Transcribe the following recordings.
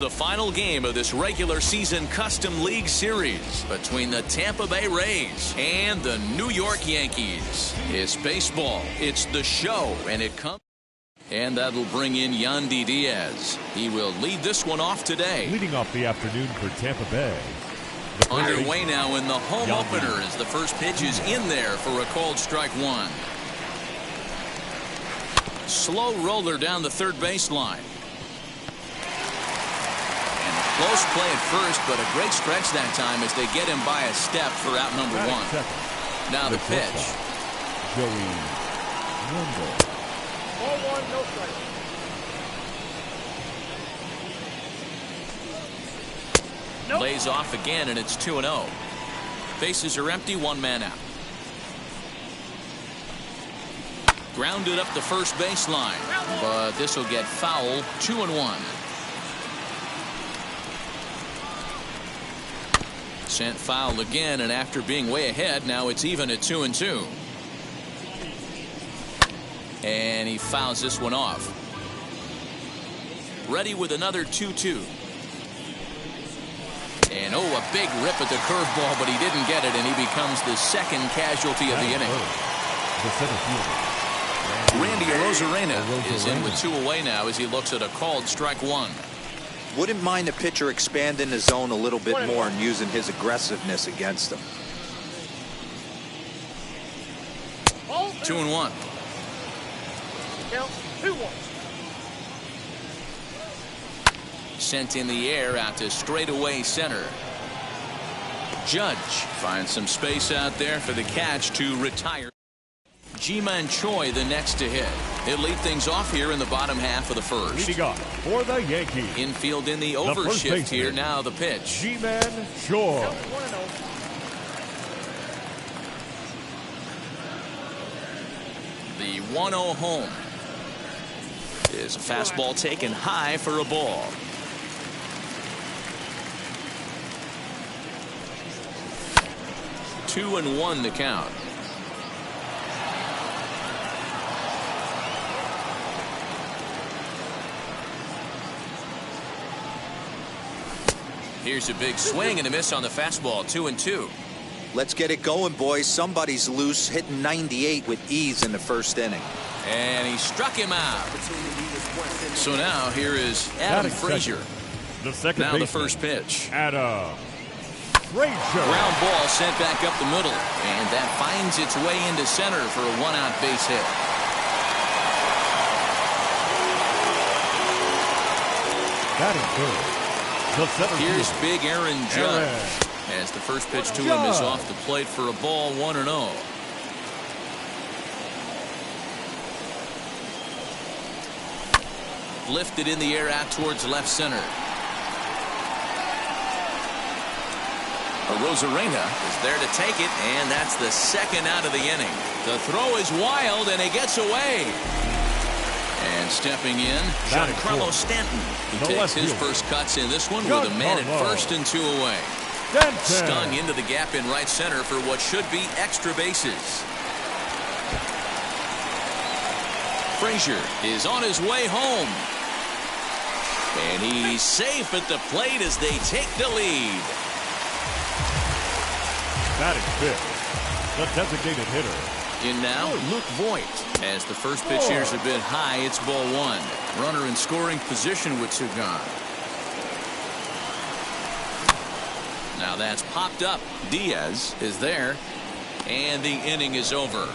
The final game of this regular season Custom League Series between the Tampa Bay Rays and the New York Yankees. It's baseball. It's the show, and it comes. And that'll bring in Yandy Diaz. He will lead this one off today. Leading off the afternoon for Tampa Bay. Underway now in the home opener as the first pitch is in there for a called strike one. Slow roller down the third baseline. Close play at first, but a great stretch that time as they get him by a step for out number one. Now the pitch. Joey Wendell. 0-1, no strike. Lays off again, and it's 2-0. Bases are empty, one man out. Grounded up the first baseline, but this will get foul. 2-1. Sent foul again, and after being way ahead, now it's even at 2-2. And he fouls this one off. Ready with another 2-2. And oh, a big rip at the curveball, but he didn't get it, and he becomes the second casualty of the inning. The center fielder, Randy Arozarena is in with two away now as he looks at a called strike one. Wouldn't mind the pitcher expanding the zone a little bit more and using his aggressiveness against him. 2-1. Count 2-1. Sent in the air out to straightaway center. Judge finds some space out there for the catch to retire. Ji-Man Choi the next to hit. He'll lead things off here in the bottom half of the first. leading off for the Yankees. Infield in the overshift here. Now the pitch. Ji-Man Choi. Count 1-0. The 1-0 home. Is a fastball taken high for a ball. Two and one to count. Here's a big swing and a miss on the fastball. 2-2. Let's get it going, boys. Somebody's loose, hitting 98 with ease in the first inning. And he struck him out. So now here is Adam Frazier. The second now baseman, the first pitch. Adam Frazier. Ground ball sent back up the middle, and that finds its way into center for a one-out base hit. That is good. Here's big Aaron Judge as the first pitch to him is off the plate for a ball. 1-0. Lifted in the air out towards left center. Arozarena is there to take it, and that's the second out of the inning. The throw is wild, and it gets away. And stepping in, Giancarlo Stanton. He takes his first cuts in this one with a man at first and two away. Stung into the gap in right center for what should be extra bases. Frazier is on his way home. And he's safe at the plate as they take the lead. That is big. The designated hitter. In now, Luke Voigt. As the first pitch here's a bit high, it's ball one. Runner in scoring position with two gone. Now that's popped up. Diaz is there, and the inning is over.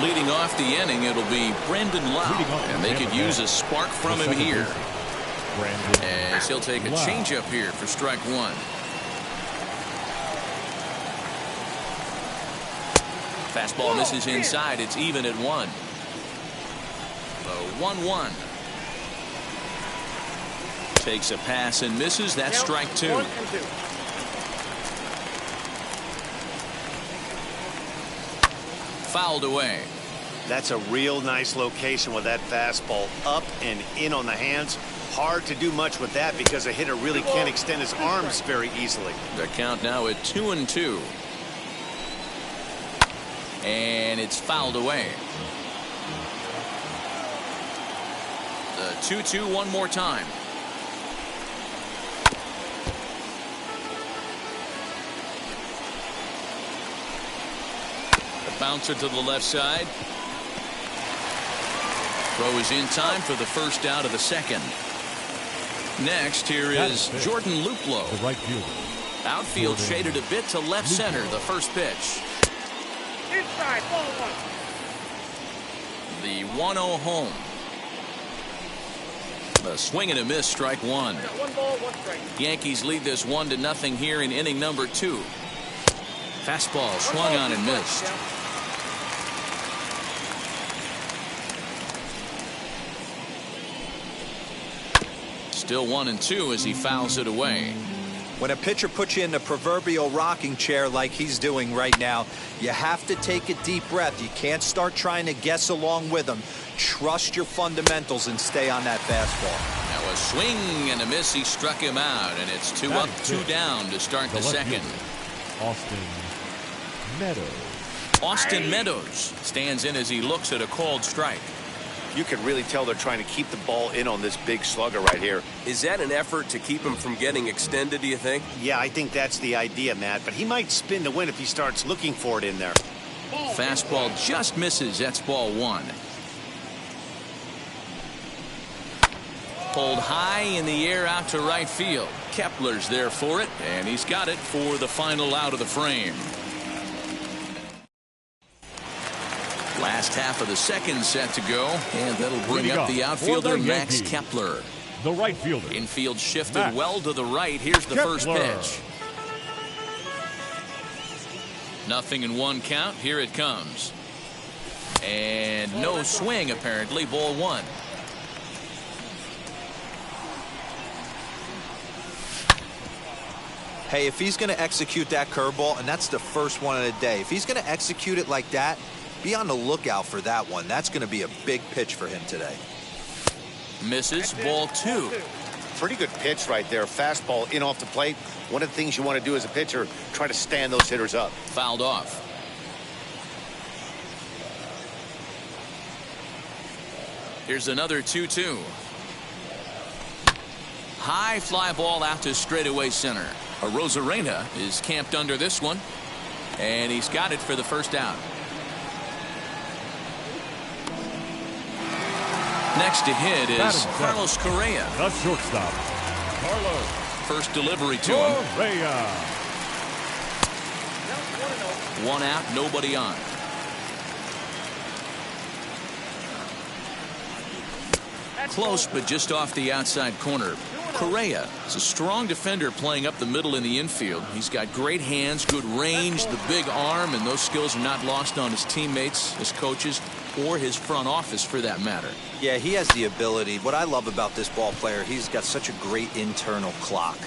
Leading off the inning, it'll be Brandon Lau, and they could use a spark from him here. As he'll take a changeup here for strike one. Fastball misses inside. It's even at one. The 1-1. Takes a pass and misses. That's strike two. 1-2. Fouled away. That's a real nice location with that fastball up and in on the hands. Hard to do much with that because a hitter really can't extend his arms very easily. The count now at 2-2. And it's fouled away. The 2-2 one more time. The bouncer to the left side. Throw is in time for the first out of the second. Next, here is Jordan Luplow. The right fielder. Outfield shaded a bit to left center. The first pitch. Inside, ball one. The 1-0 home. A swing and a miss, strike one. One ball, one strike. Yankees lead this 1-0 here in inning number 2. Fastball swung on and missed. Still 1-2 as he fouls it away. When a pitcher puts you in the proverbial rocking chair like he's doing right now, you have to take a deep breath. You can't start trying to guess along with him. Trust your fundamentals and stay on that fastball. Now a swing and a miss. He struck him out, and it's 2 up, 2 down to start the second. Austin Meadows. Austin Meadows stands in as he looks at a called strike. You can really tell they're trying to keep the ball in on this big slugger right here. Is that an effort to keep him from getting extended, do you think? Yeah, I think that's the idea, Matt. But he might spin to win if he starts looking for it in there. Fastball just misses. That's ball one. Pulled high in the air out to right field. Kepler's there for it, and he's got it for the final out of the frame. Last half of the second set to go, and that'll bring up the outfielder Max Kepler. The right fielder. Infield shifted well to the right. Here's the first pitch. 0-1 count. Here it comes. And no swing, apparently. Ball one. Hey, if he's going to execute that curveball, and that's the first one of the day, if he's going to execute it like that, be on the lookout for that one. That's going to be a big pitch for him today. Misses. Ball two. Pretty good pitch right there. Fastball in off the plate. One of the things you want to do as a pitcher, try to stand those hitters up. Fouled off. Here's another 2-2. High fly ball out to straightaway center. Arozarena is camped under this one, and he's got it for the first out. Next to hit is Carlos Correa. The shortstop, Carlos. First delivery to him. Correa. 1 out, nobody on. Close, but just off the outside corner. Correa is a strong defender playing up the middle in the infield. He's got great hands, good range, the big arm, and those skills are not lost on his teammates, his coaches, or his front office for that matter. Yeah, he has the ability. What I love about this ball player, he's got such a great internal clock.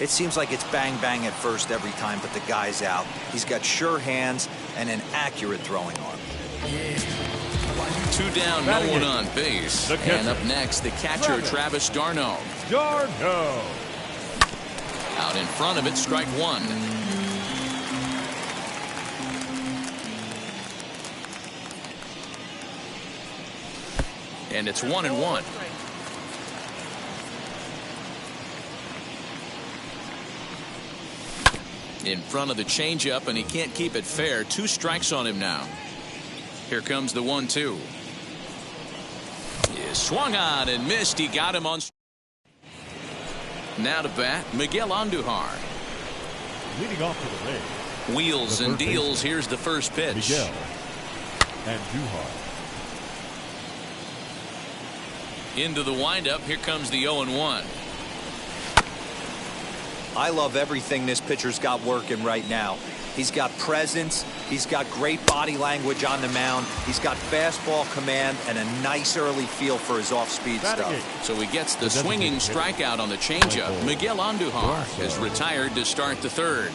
It seems like it's bang bang at first every time, but the guy's out. He's got sure hands and an accurate throwing arm. 2 down, no one on base. And up next, the catcher, Travis d'Arnaud. d'Arnaud. Out in front of it, strike one. And it's 1-1. In front of the changeup, and he can't keep it fair. 2 strikes on him now. Here comes the 1-2. He swung on and missed. He got him on. Now to bat, Miguel Andujar. Leading off to the Rays. Wheels and deals. Here's the first pitch. Miguel Andujar. Into the windup. Here comes the 0-1. I love everything this pitcher's got working right now. He's got presence. He's got great body language on the mound. He's got fastball command and a nice early feel for his off-speed stuff. So he gets the swinging strikeout on the changeup. Miguel Andujar is retired to start the third.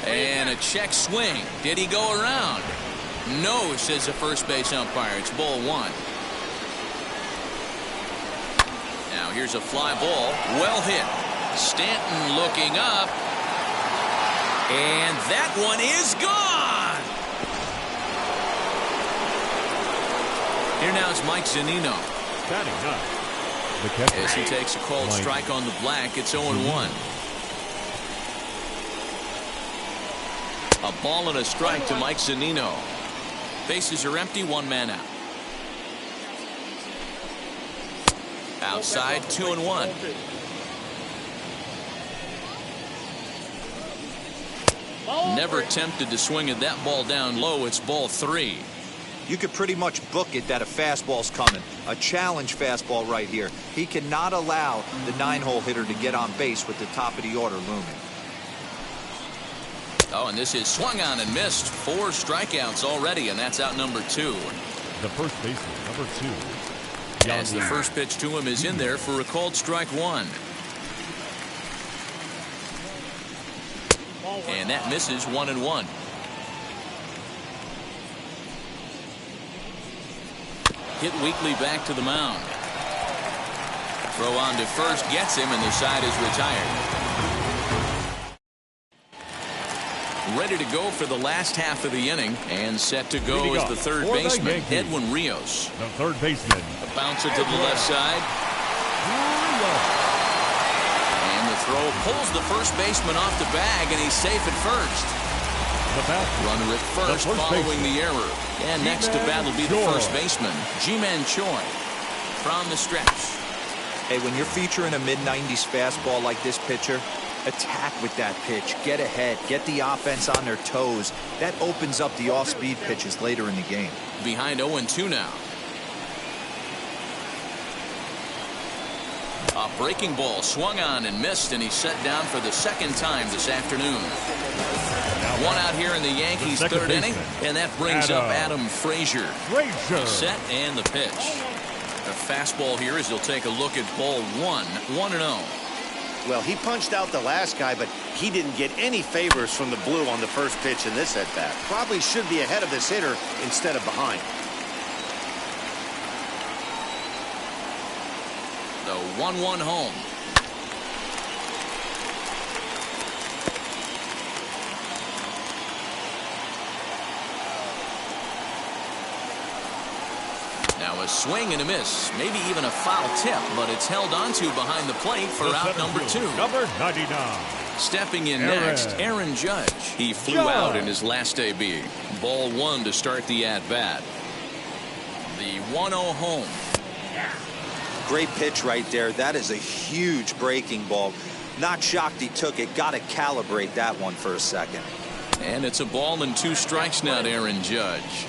And a check swing. Did he go around? No, says the first base umpire. It's ball one. Now here's a fly ball. Well hit. Stanton looking up. And that one is gone. Here now is Mike Zunino. Batting ninth, the catcher. As he takes a called strike on the black, it's 0-1. A ball and a strike to Mike Zunino. Bases are empty, one man out. Outside, 2-1. Never tempted to swing at that ball down low. It's ball 3. You could pretty much book it that a fastball's coming. A challenge fastball right here. He cannot allow the 9-hole hitter to get on base with the top of the order looming. Oh, and this is swung on and missed. 4 strikeouts already, and that's out number 2. The first baseman, number 2. As the first pitch to him is in there for a called strike 1. And that misses, 1-1. Hit weakly back to the mound. Throw on to first gets him, and the side is retired. Ready to go for the last half of the inning, and set to go is the third baseman, Edwin Rios. The third baseman. A bouncer to the left side. And the throw pulls the first baseman off the bag, and he's safe at first. Runner at first following the error. And next to bat will be the first baseman, Ji-Man Choi, from the stretch. Hey, when you're featuring a mid-90s fastball like this pitcher, attack with that pitch. Get ahead. Get the offense on their toes. That opens up the off-speed pitches later in the game. Behind 0-2 now. A breaking ball swung on and missed, and he's set down for the second time this afternoon. One out here in the Yankees' third inning, and that brings up Adam Frazier. Set and the pitch. A fastball here as he'll take a look at ball 1, 1-0. Well, he punched out the last guy, but he didn't get any favors from the blue on the first pitch in this at-bat. Probably should be ahead of this hitter instead of behind. The 1-1 home. Now a swing and a miss, maybe even a foul tip, but it's held onto behind the plate for out number 2. Number 99. Stepping in next, Aaron Judge. He flew out in his last AB. Ball 1 to start the at-bat. The 1-0 home. Great pitch right there. That is a huge breaking ball. Not shocked he took it. Got to calibrate that one for a second. And it's a ball and 2 strikes now to Aaron Judge.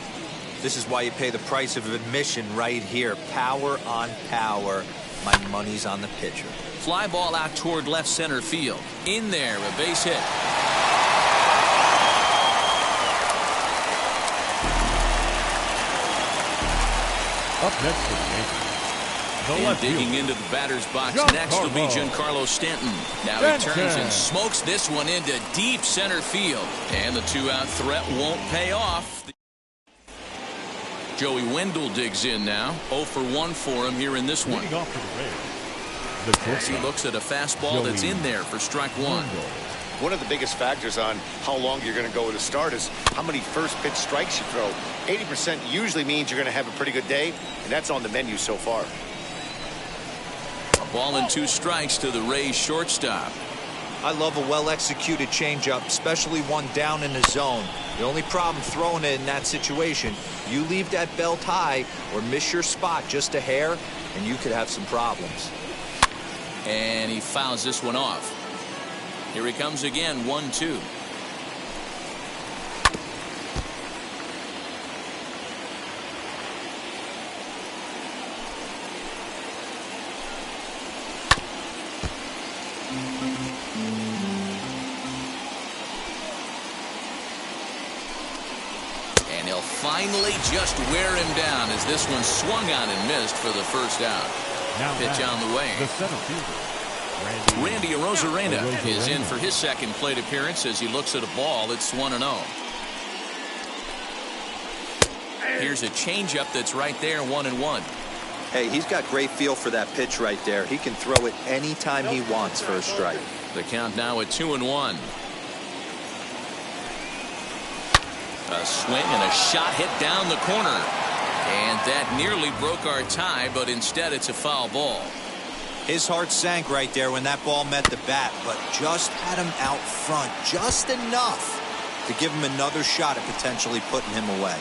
This is why you pay the price of admission right here. Power on power. My money's on the pitcher. Fly ball out toward left center field. In there, a base hit. Up next for the Yankees. And digging into the batter's box next will be Giancarlo Stanton. Now he turns and smokes this one into deep center field. And the 2-out threat won't pay off. Joey Wendell digs in now. 0 for 1 for him here in this one. As he looks at a fastball that's in there for strike 1. One of the biggest factors on how long you're going to go with a start is how many first pitch strikes you throw. 80% usually means you're going to have a pretty good day, and that's on the menu so far. A ball and 2 strikes to the Rays shortstop. I love a well-executed changeup, especially one down in the zone. The only problem throwing it in that situation, you leave that belt high or miss your spot just a hair, and you could have some problems. And he fouls this one off. Here he comes again, 1-2. And he'll finally just wear him down as this one swung on and missed for the first out. Now pitch on the way. The center fielder, Randy Arozarena is in for his second plate appearance as he looks at a ball. It's 1-0. Here's a changeup that's right there, 1-1. Hey, he's got great feel for that pitch right there. He can throw it anytime he wants for a strike. The count now at 2-1. A swing and a shot hit down the corner. And that nearly broke our tie, but instead it's a foul ball. His heart sank right there when that ball met the bat, but just had him out front just enough to give him another shot at potentially putting him away.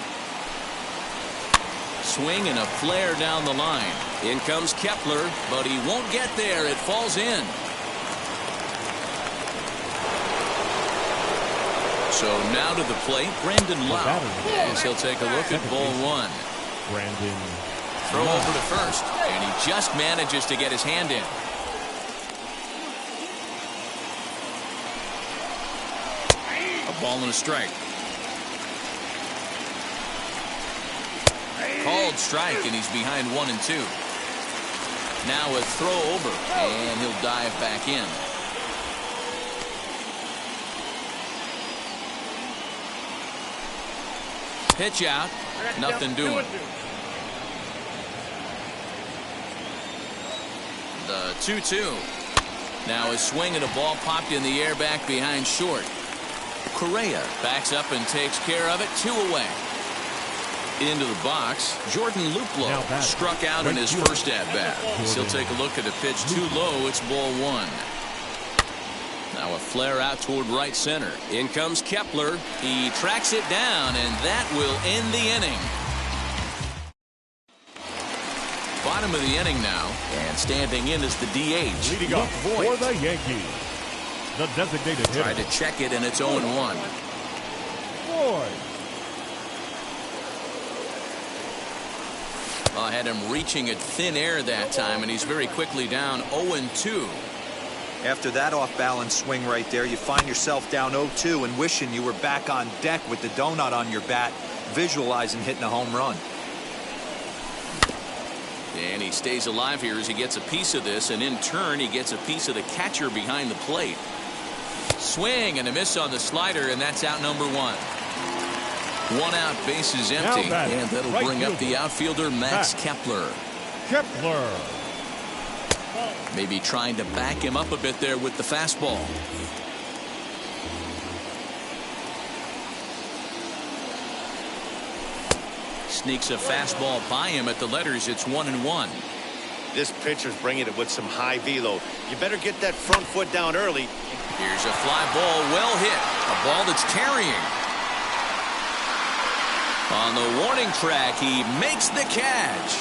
Swing and a flare down the line. In comes Kepler, but he won't get there. It falls in. So now to the plate, Brandon Lau, as he'll take a look at ball one. Brandon. Throw over to first, and he just manages to get his hand in. A ball and a strike. Called strike, and he's behind 1-2. Now a throw over, and he'll dive back in. Pitch out, nothing doing. The 2-2. Now a swing and a ball popped in the air back behind short. Correa backs up and takes care of it. 2 away. Into the box, Jordan Luplow struck out in his first at-bat. He'll take a look at the pitch too low. It's ball one. Now a flare out toward right center. In comes Kepler. He tracks it down, and that will end the inning. Bottom of the inning now, and standing in is the DH. Leading off for the Yankees, the designated hitter. Tried to check it, and it's 0-1. Boyd. I had him reaching at thin air that time, and he's very quickly down 0-2. After that off-balance swing right there, you find yourself down 0-2 and wishing you were back on deck with the donut on your bat, visualizing hitting a home run. And he stays alive here as he gets a piece of this, and in turn he gets a piece of the catcher behind the plate. Swing and a miss on the slider, and that's out number 1. 1 out, bases empty, and that'll bring up the outfielder Max Kepler. Kepler. Maybe trying to back him up a bit there with the fastball. Sneaks a fastball by him at the letters. It's 1-1. This pitcher's bringing it with some high velo. You better get that front foot down early. Here's a fly ball, well hit. A ball that's carrying. On the warning track, he makes the catch.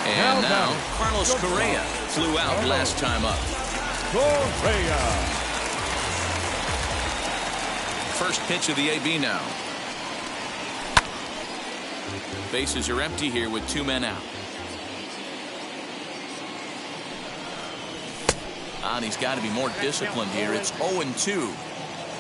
And now Carlos Correa flew out last time up. Correa. First pitch of the AB now. Bases are empty here with 2 men out. And he's got to be more disciplined here. It's 0-2.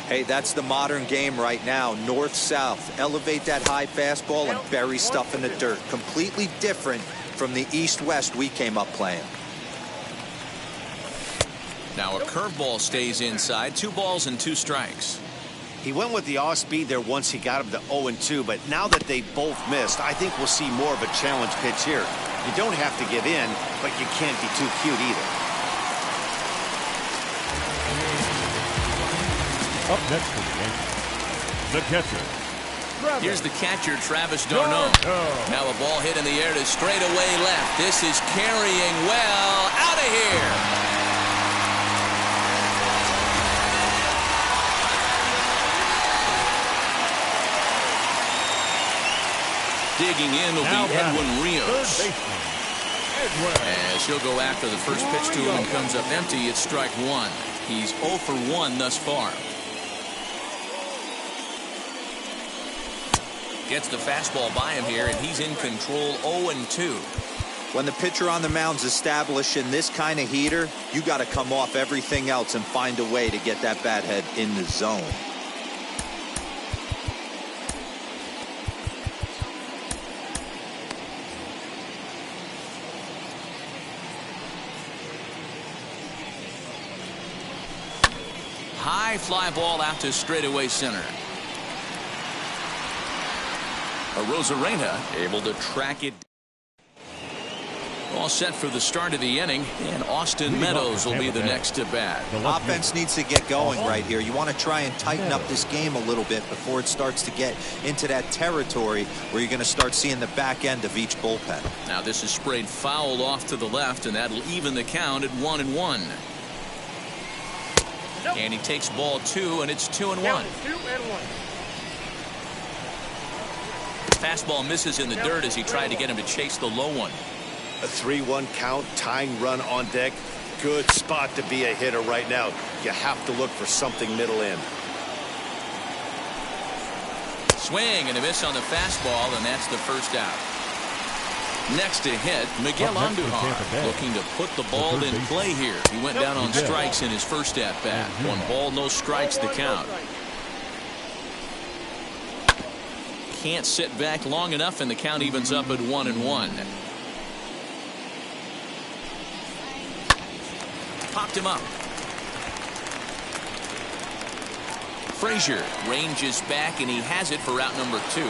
Hey, that's the modern game right now. North-south. Elevate that high fastball and bury stuff in the dirt. Completely different from the east-west we came up playing. Now a curveball stays inside. 2 balls and 2 strikes. He went with the off speed there once he got him to 0-2, but now that they both missed, I think we'll see more of a challenge pitch here. You don't have to give in, but you can't be too cute either. Up next for the Yankees, the catcher. Here's the catcher, Travis d'Arnaud. Now a ball hit in the air to straightaway left. This is carrying well. Out of here. Digging in will be Edwin Rios. As he'll go after the first pitch to him and comes up empty, it's strike 1. He's 0 for 1 thus far. Gets the fastball by him here, and he's in control. 0-2. When the pitcher on the mound's establishing this kind of heater, you got to come off everything else and find a way to get that bat head in the zone. High fly ball out to straightaway center. Rosarena able to track it. All set for the start of the inning, and Austin Meadows will be the next to bat. Offense needs to get going right here. You want to try and tighten up this game a little bit before it starts to get into that territory where you're going to start seeing the back end of each bullpen. Now this is sprayed foul off to the left, and that'll even the count at 1-1. And he takes ball 2, and it's 2-1. 2-1. Fastball misses in the dirt as he tried to get him to chase the low one. A 3-1 count, tying run on deck. Good spot to be a hitter right now. You have to look for something middle in. Swing and a miss on the fastball, and that's the first out. Next to hit, Miguel Andujar, looking to put the ball in play here. He went down on strikes in his first at-bat. 1 ball, no strikes the count. Can't sit back long enough, and the count evens up at 1-1. Popped him up. Frazier ranges back, and he has it for out number 2.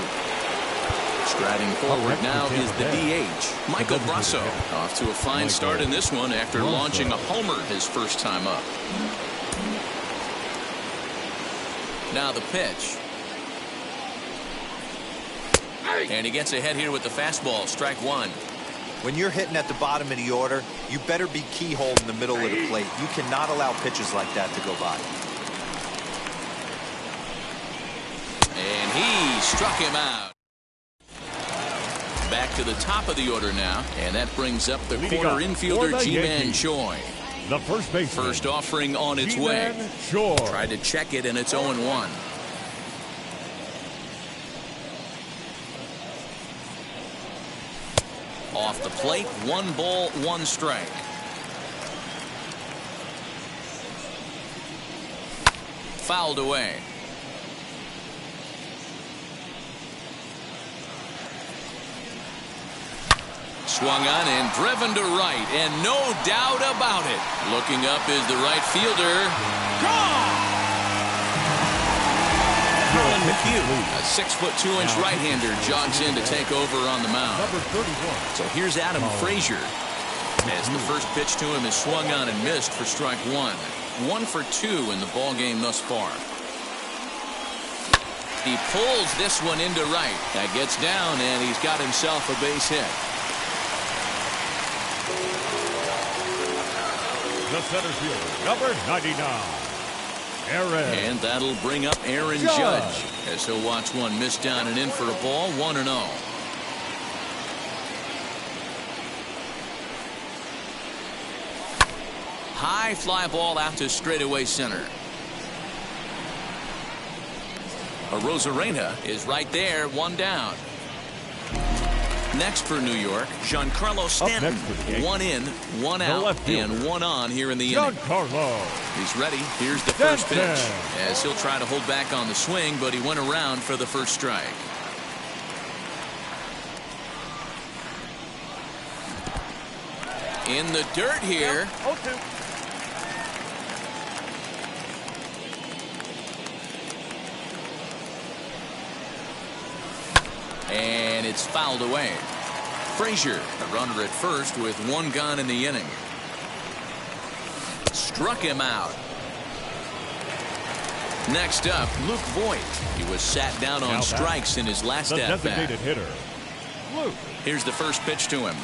Striding forward now is the DH, Michael Brasso. Off to a fine start in this one after launching a homer his first time up. Now the pitch. And he gets ahead here with the fastball, strike 1. When you're hitting at the bottom of the order, you better be keyhole in the middle of the plate. You cannot allow pitches like that to go by. And he struck him out. Back to the top of the order now, and that brings up the corner infielder Ji-Man Choi. The first baseman. First offering on its way. Tried to check it, and it's 0-1. Off the plate, 1 ball, 1 strike. Fouled away. Swung on and driven to right, and no doubt about it. Looking up is the right fielder. Gone! Colin McHugh, a 6'2" right-hander, jogs in to take over on the mound. So here's Adam Frazier. As the first pitch to him is swung on and missed for strike 1. 1 for 2 in the ball game thus far. He pulls this one into right. That gets down, and he's got himself a base hit. The center fielder, number 99. Aaron. And that'll bring up Aaron Judge as he'll watch one miss down and in for a ball. 1-0. High fly ball out to straightaway center. Arozarena is right there, 1 down. Next for New York, Giancarlo Stanton. 1 in, 1 out, and 1 on here in the inning. He's ready. Here's the first pitch. As he'll try to hold back on the swing, but he went around for the first strike. In the dirt here. 0-2. And it's fouled away. Frazier, a runner at first with 1 gone in the inning. Struck him out. Next up, Luke Voigt. He was sat down on strikes in his last at-bat. Here's the first pitch to him.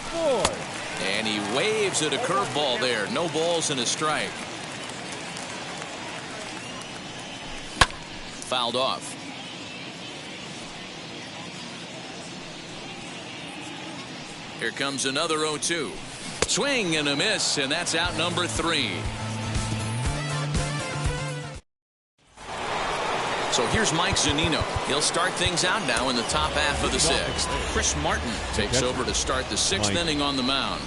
And he waves at a curveball there. No balls and a strike. Fouled off. Here comes another 0-2. Swing and a miss, and that's out number 3. So here's Mike Zunino. He'll start things out now in the top half of the 6th. Chris Martin takes over to start the 6th inning on the mound.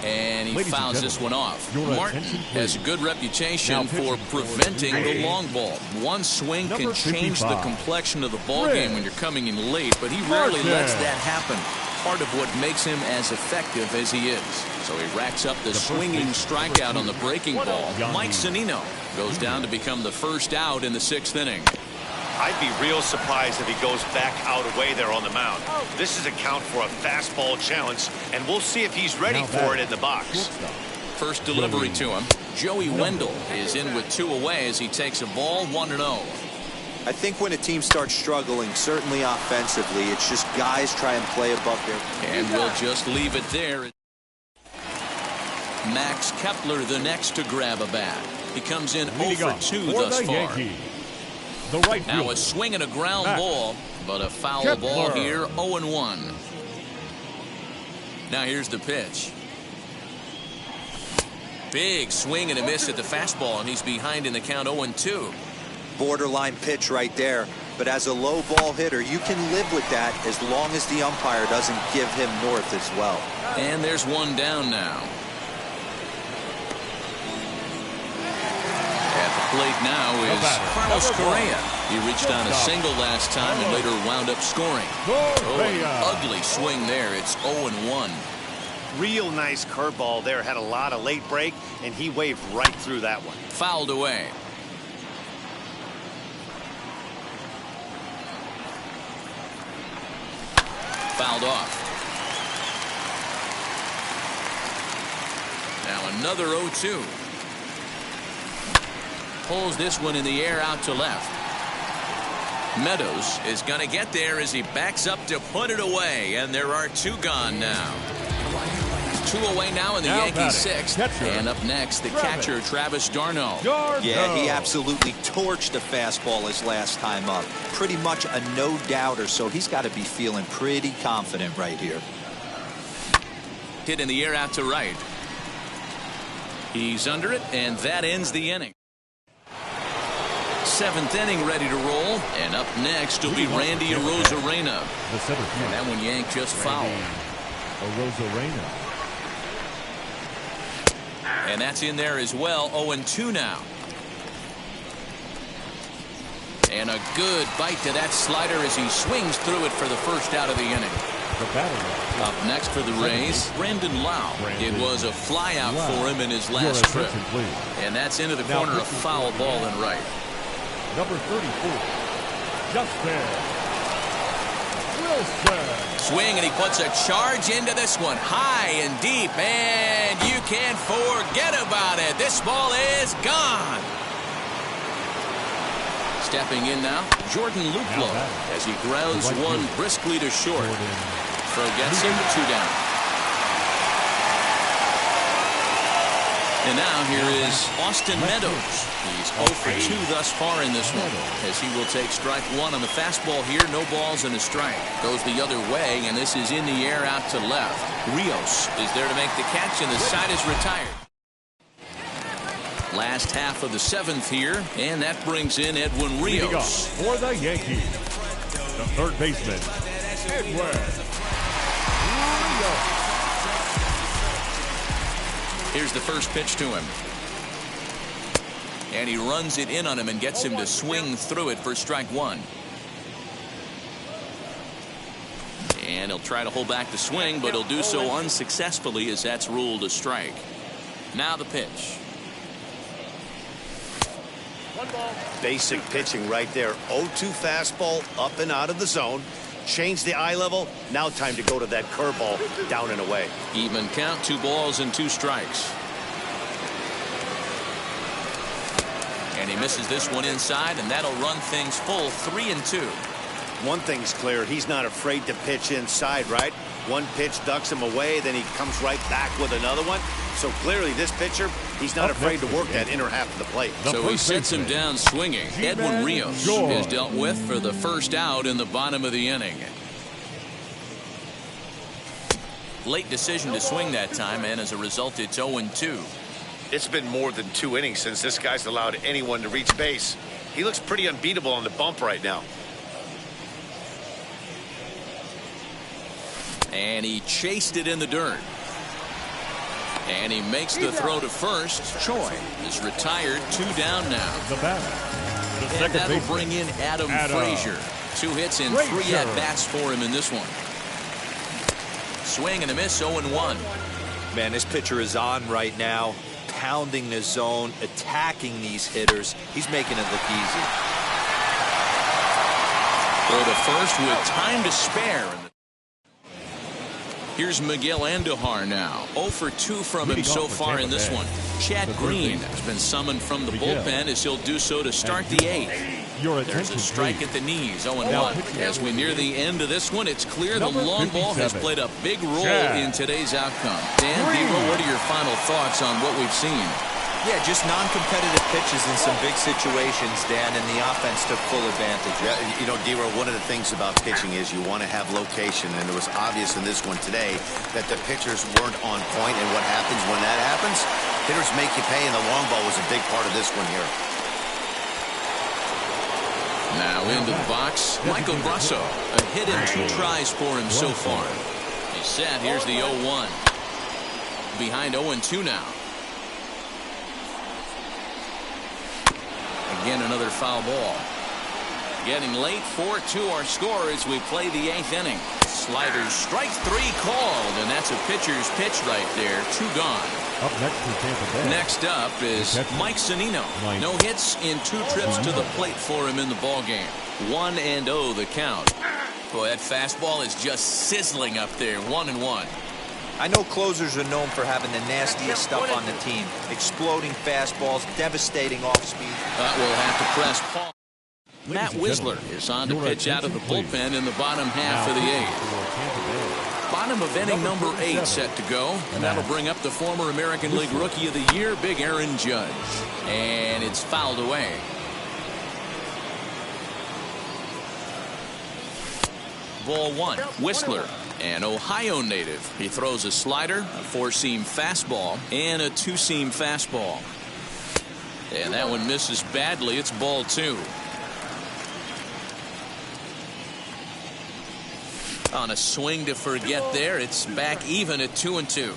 And he fouls this one off. Martin has a good reputation for preventing the long ball. One swing can change the complexion of the ball game when you're coming in late, but he rarely lets that happen. Part of what makes him as effective as he is. So he racks up the swinging strikeout on the breaking ball. Mike Zunino goes down to become the first out in the 6th inning. I'd be real surprised if he goes back out away there on the mound. This is a count for a fastball challenge, and we'll see if he's ready for it in the box. First delivery to him. Joey Wendell is in with 2 away as he takes a ball 1-0. I think when a team starts struggling, certainly offensively, it's just guys try and play above their... And we'll just leave it there. Max Kepler the next to grab a bat. He comes in 0 for 2 thus far. Now a swing and a ground ball, but a foul ball here, 0-1. Now here's the pitch. Big swing and a miss at the fastball, and he's behind in the count 0-2. Borderline pitch right there, but as a low ball hitter, you can live with that as long as the umpire doesn't give him north as well. And there's one down now. At the plate now is Carlos Correa. He reached on a single last time and later wound up scoring. An ugly swing there. It's 0-1. Real nice curveball there. Had a lot of late break, and he waved right through that one. Fouled away. Fouled off. Now another 0-2. Pulls this one in the air out to left. Meadows is going to get there as he backs up to put it away, and there are 2 gone now. 2 away now in the Yankees 6th. And up next, the catcher, Travis d'Arnaud. Yeah, he absolutely torched the fastball his last time up. Pretty much a no-doubter, so he's got to be feeling pretty confident right here. Hit in the air out to right. He's under it, and that ends the inning. 7th inning ready to roll, and up next will be Randy Arozarena. And that one yanked just foul. And that's in there as well. 0-2 now. And a good bite to that slider as he swings through it for the first out of the inning. Up next for the Rays, Brandon Lau. It was a fly out for him in his last trip. And that's into the corner, a foul ball and right. Number 34, Justin Wilson. Swing, and he puts a charge into this one, high and deep, and you can't forget about it. This ball is gone. Stepping in now, Jordan Luplow as he grounds one briskly to short. Throw gets him, 2 down. And now here is Austin Meadows. He's 0 for 2 thus far in this one, as he will take strike 1 on the fastball here. No balls and a strike. Goes the other way, and this is in the air out to left. Rios is there to make the catch, and the side is retired. Last half of the 7th here, and that brings in Edwin Rios. For the Yankees, the third baseman, Edwin Rios. Here's the first pitch to him. And he runs it in on him and gets him to swing through it for strike 1. And he'll try to hold back the swing, but he'll do so unsuccessfully as that's ruled a strike. Now the pitch. Basic pitching right there. 0-2 fastball up and out of the zone. Change the eye level. Now time to go to that curveball down and away. Even count, 2 balls and 2 strikes. And he misses this one inside, and that'll run things full 3-2. One thing's clear. He's not afraid to pitch inside, right? One pitch ducks him away, then he comes right back with another one. So clearly this pitcher, he's not afraid to work that inner half of the plate. So he sets him down swinging. Edwin Rios is dealt with for the first out in the bottom of the inning. Late decision to swing that time, and as a result it's 0-2. It's been more than 2 innings since this guy's allowed anyone to reach base. He looks pretty unbeatable on the bump right now. And he chased it in the dirt. And he makes the throw to first. Choi is retired, 2 down now. The batter. And that'll bring in Adam Frazier. 2 hits and 3 at-bats for him in this one. Swing and a miss, 0-1. Man, this pitcher is on right now, pounding the zone, attacking these hitters. He's making it look easy. For the first with time to spare. Here's Miguel Andujar now. 0 for 2 from him so far in this one. Chad Green has been summoned from the bullpen as he'll do so to start the 8th. There's a strike at the knees, 0-1. As we near the end of this one, it's clear the long ball has played a big role in today's outcome. Dan Debo, what are your final thoughts on what we've seen? Yeah, just non-competitive pitches in some big situations, Dan, and the offense took full advantage. Yeah, you know, D-Row, one of the things about pitching is you want to have location, and it was obvious in this one today that the pitchers weren't on point, and what happens when that happens? Hitters make you pay, and the long ball was a big part of this one here. Now into the box, Michael Brasso. A hit in 2 tries for him so far. He's set. Here's the 0-1. Behind 0-2 now. Again, another foul ball. Getting late, 4-2 our score as we play the 8th inning. Sliders, strike 3 called, and that's a pitcher's pitch right there. 2 gone. Up next to Tampa Bay. Next up is Mike Zunino. No hits in 2 trips to the plate for him in the ballgame. 1-0 the count. Boy, that fastball is just sizzling up there. 1-1. I know closers are known for having the nastiest stuff on the team. Exploding fastballs, devastating off speed. But we'll have to press pause. Matt Wisler is on to pitch out of the bullpen in the bottom half of the 8th. Bottom of inning number 8 set to go. And that'll bring up the former American League Rookie of the Year, Big Aaron Judge. And it's fouled away. Ball 1, Whistler, an Ohio native. He throws a slider, a 4-seam fastball, and a 2-seam fastball. And that one misses badly. It's ball 2. On a swing to forget there, it's back even at 2-2.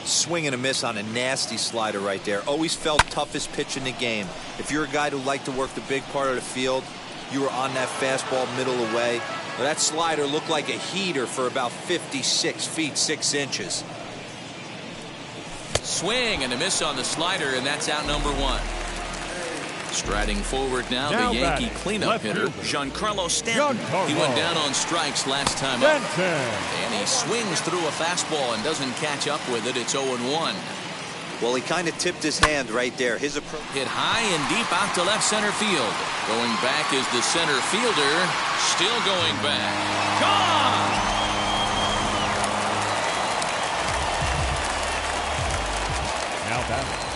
Swing and a miss on a nasty slider right there. Always felt toughest pitch in the game. If you're a guy who liked to work the big part of the field, you were on that fastball middle away. Well, that slider looked like a heater for about 56 feet 6 inches. Swing and a miss on the slider, and that's out number 1. Striding forward now the Yankee cleanup hitter, Giancarlo Stanton. He went down on strikes last time up. And he swings through a fastball and doesn't catch up with it. It's 0-1. Well, he kind of tipped his hand right there. His approach hit high and deep out to left center field. Going back is the center fielder. Still going back. Gone! Now batting,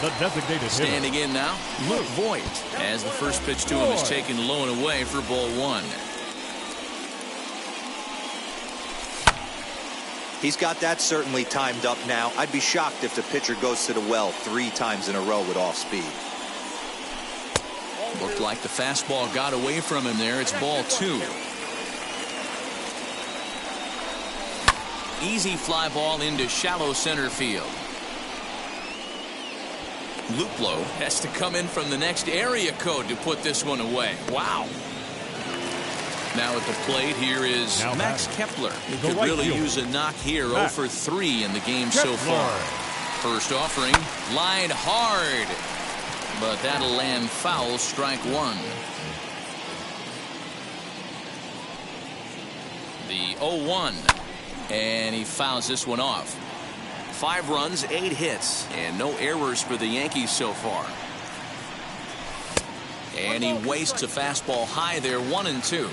the designated hitter. Standing in now, Luke Voigt, as the first pitch to him is taken low and away for ball 1. He's got that certainly timed up now. I'd be shocked if the pitcher goes to the well 3 times in a row with off speed. Looked like the fastball got away from him there. It's ball 2. Easy fly ball into shallow center field. Luplo has to come in from the next area code to put this one away. Wow. Now at the plate here is Max Kepler. He could really use a knock here. 0 for 3 in the game so far. First offering, lined hard. But that'll land foul, strike 1. The 0-1. And he fouls this one off. 5 runs, 8 hits, and no errors for the Yankees so far. And he wastes a fastball high there, 1-2.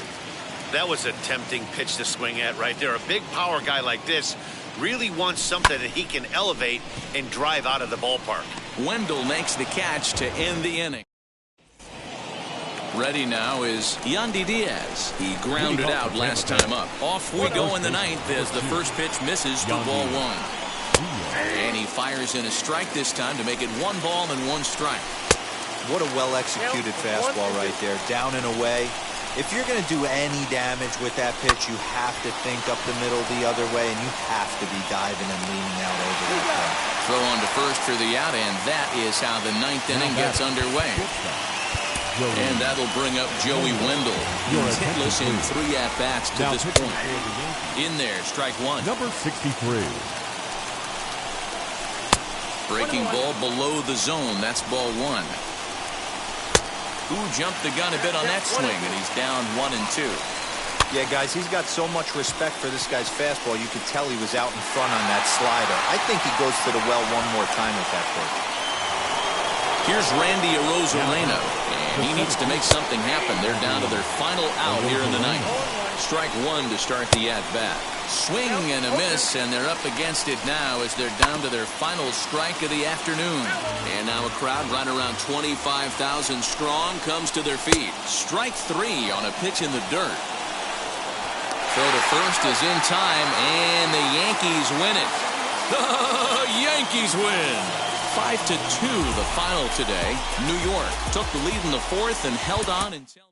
That was a tempting pitch to swing at right there. A big power guy like this really wants something that he can elevate and drive out of the ballpark. Wendell makes the catch to end the inning. Ready now is Yandy Diaz. He grounded out last time up. Off we go in the 9th as the first pitch misses for ball 1. And he fires in a strike this time to make it 1 ball and 1 strike. What a well-executed fastball right there. Down and away. If you're going to do any damage with that pitch, you have to think up the middle the other way, and you have to be diving and leaning out over that thing. Throw on to first for the out, and that is how the 9th inning gets underway. And that'll bring up Joey Wendell. He's hitless in 3 at-bats to this point. In there, strike 1. Number 63. Breaking ball below the zone. That's ball 1. who jumped the gun a bit on that swing, and he's down 1-2. Yeah, guys, he's got so much respect for this guy's fastball. You could tell he was out in front on that slider. I think he goes to the well one more time with that pitch. Here's Randy Arozarena, and he needs to make something happen. They're down to their final out here in the ninth. Strike one to start the at-bat. Swing and a miss, and they're up against it now as they're down to their final strike of the afternoon. And now a crowd right around 25,000 strong comes to their feet. Strike three on a pitch in the dirt. Throw to first is in time, and the Yankees win it. The Yankees win. 5-2 the final today. New York took the lead in the fourth and held on until